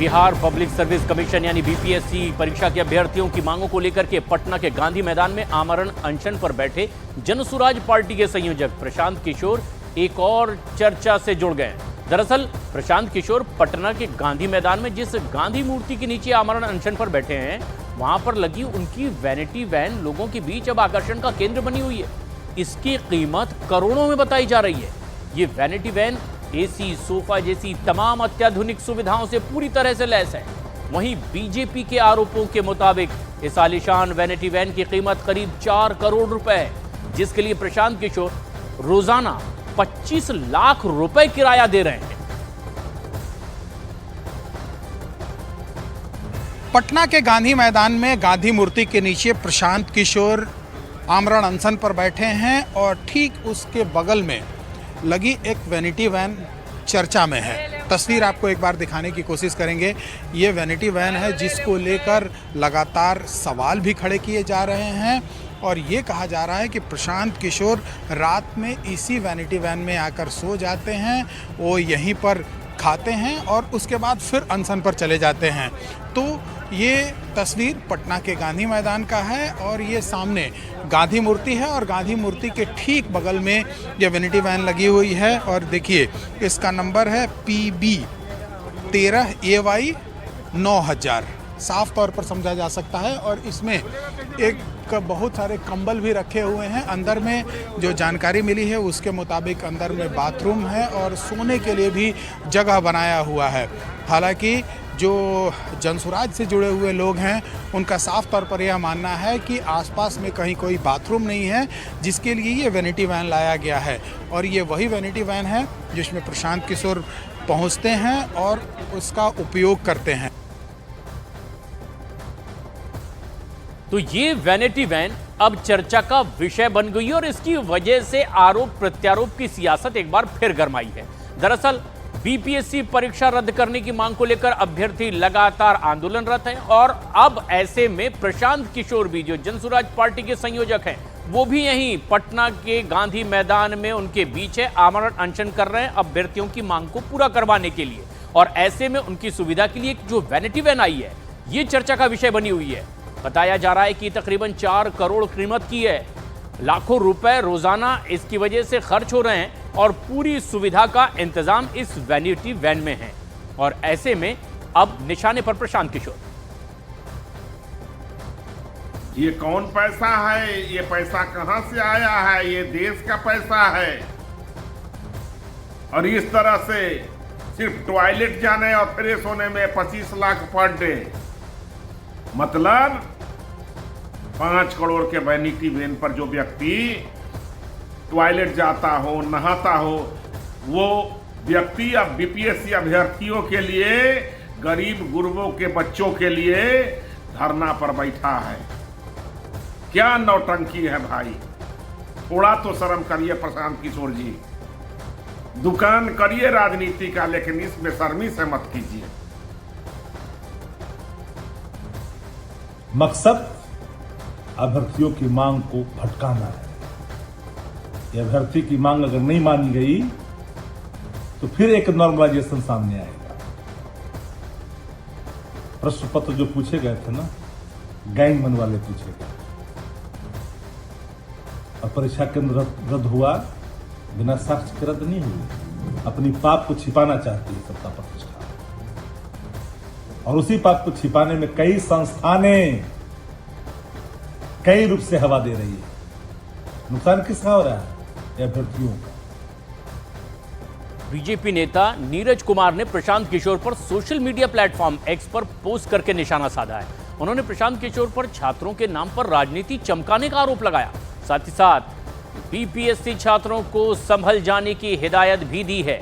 Bihar public service commission यानी BPSC परीक्षा के अभ्यर्थियों की मांगों को लेकर के पटना के गांधी मैदान में आमरण अनशन पर बैठे जनसुराज पार्टी के संयोजक प्रशांत किशोर एक और चर्चा से जुड़ गए। दरअसल प्रशांत किशोर पटना के गांधी मैदान में जिस गांधी मूर्ति के नीचे आमरण अनशन पर बैठे हैं, वहां पर लगी उनकी वैनिटी वैन लोगों के बीच अब आकर्षण का केंद्र बनी हुई है। इसकी कीमत करोड़ों में बताई जा रही है। ये वैनिटी वैन एसी, सोफा जैसी तमाम अत्याधुनिक सुविधाओं से पूरी तरह से लैस है। वहीं बीजेपी के आरोपों के मुताबिक इस आलीशान वैनिटी वैन की कीमत करीब 4 करोड़ रुपए है, जिसके लिए प्रशांत किशोर रोजाना 25 लाख रुपए किराया दे रहे हैं। पटना के गांधी मैदान में गांधी मूर्ति के नीचे प्रशांत किशोर आमरण अनशन पर बैठे हैं और ठीक उसके बगल में लगी एक वैनिटी वैन चर्चा में है। तस्वीर आपको एक बार दिखाने की कोशिश करेंगे। ये वैनिटी वैन है जिसको लेकर लगातार सवाल भी खड़े किए जा रहे हैं और ये कहा जा रहा है कि प्रशांत किशोर रात में इसी वैनिटी वैन में आकर सो जाते हैं, वो यहीं पर खाते हैं और उसके बाद फिर अनशन पर चले जाते हैं। तो ये तस्वीर पटना के गांधी मैदान का है और ये सामने गांधी मूर्ति है और गांधी मूर्ति के ठीक बगल में ये वैनिटी वैन लगी हुई है और देखिए इसका नंबर है PB 13AY 9000। साफ तौर पर समझा जा सकता है और इसमें एक बहुत सारे कंबल भी रखे हुए हैं। अंदर में जो जानकारी मिली है उसके मुताबिक अंदर में बाथरूम है और सोने के लिए भी जगह बनाया हुआ है। हालांकि जो जनसुराज से जुड़े हुए लोग हैं उनका साफ तौर पर यह मानना है कि आसपास में कहीं कोई बाथरूम नहीं है, जिसके लिए ये वैनिटी वैन लाया गया है और ये वही वैनिटी वैन है जिसमें प्रशांत किशोर पहुंचते हैं और उसका उपयोग करते हैं। तो ये वैनिटी वैन अब चर्चा का विषय बन गई और इसकी वजह से आरोप प्रत्यारोप की सियासत एक बार फिर गरमाई है। दरअसल बीपीएससी परीक्षा रद्द करने की मांग को लेकर अभ्यर्थी लगातार आंदोलनरत हैं और अब ऐसे में प्रशांत किशोर भी, जो जनसुराज पार्टी के संयोजक हैं, वो भी यहीं पटना के गांधी मैदान में उनके बीच है, आमरण अनशन कर रहे हैं अभ्यर्थियों की मांग को पूरा करवाने के लिए। और ऐसे में उनकी सुविधा के लिए जो वैनिटी वैन आई है, ये चर्चा का विषय बनी हुई है। बताया जा रहा है कि तकरीबन 4 करोड़ कीमत की है, लाखों रुपए रोजाना इसकी वजह से खर्च हो रहे हैं और पूरी सुविधा का इंतजाम इस वैनिटी वैन में है। और ऐसे में अब निशाने पर प्रशांत किशोर। ये कौन पैसा है? ये पैसा कहां से आया है? ये देश का पैसा है और इस तरह से सिर्फ टॉयलेट जाने और फ्रेश होने में 25 लाख पर डे, मतलब 5 करोड़ के वैनिटी वैन पर जो व्यक्ति टॉयलेट जाता हो, नहाता हो, वो व्यक्ति अब बीपीएससी अभ्यर्थियों के लिए, गरीब गुरबों के बच्चों के लिए धरना पर बैठा है। क्या नौटंकी है भाई! थोड़ा तो शर्म करिए प्रशांत किशोर जी। दुकान करिए राजनीति का, लेकिन इसमें शर्मी से मत कीजिए। मकसद अभ्यर्थियों की मांग को भटकाना है। ये अभ्यर्थी की मांग अगर नहीं मानी गई तो फिर एक नॉर्मलाइजेशन सामने आएगा। प्रश्न पत्र जो पूछे गए थे ना, गैंगमैन वाले पूछे गए और परीक्षा केंद्र रद्द हुआ, बिना साक्ष्य के रद्द नहीं हुई। अपनी पाप को छिपाना चाहती है सत्ता प्रतिष्ठा और उसी पाप को छिपाने में कई संस्थानें कई रूप से हवा दे रही है। नुकसान किसका हो रहा है? अभ्यर्थियों का। बीजेपी नेता नीरज कुमार ने प्रशांत किशोर पर सोशल मीडिया प्लेटफॉर्म एक्स पर पोस्ट करके निशाना साधा है। उन्होंने प्रशांत किशोर पर छात्रों के नाम पर राजनीति चमकाने का आरोप लगाया। साथ ही साथ बीपीएससी छात्रों को संभल जाने की हिदायत भी दी है।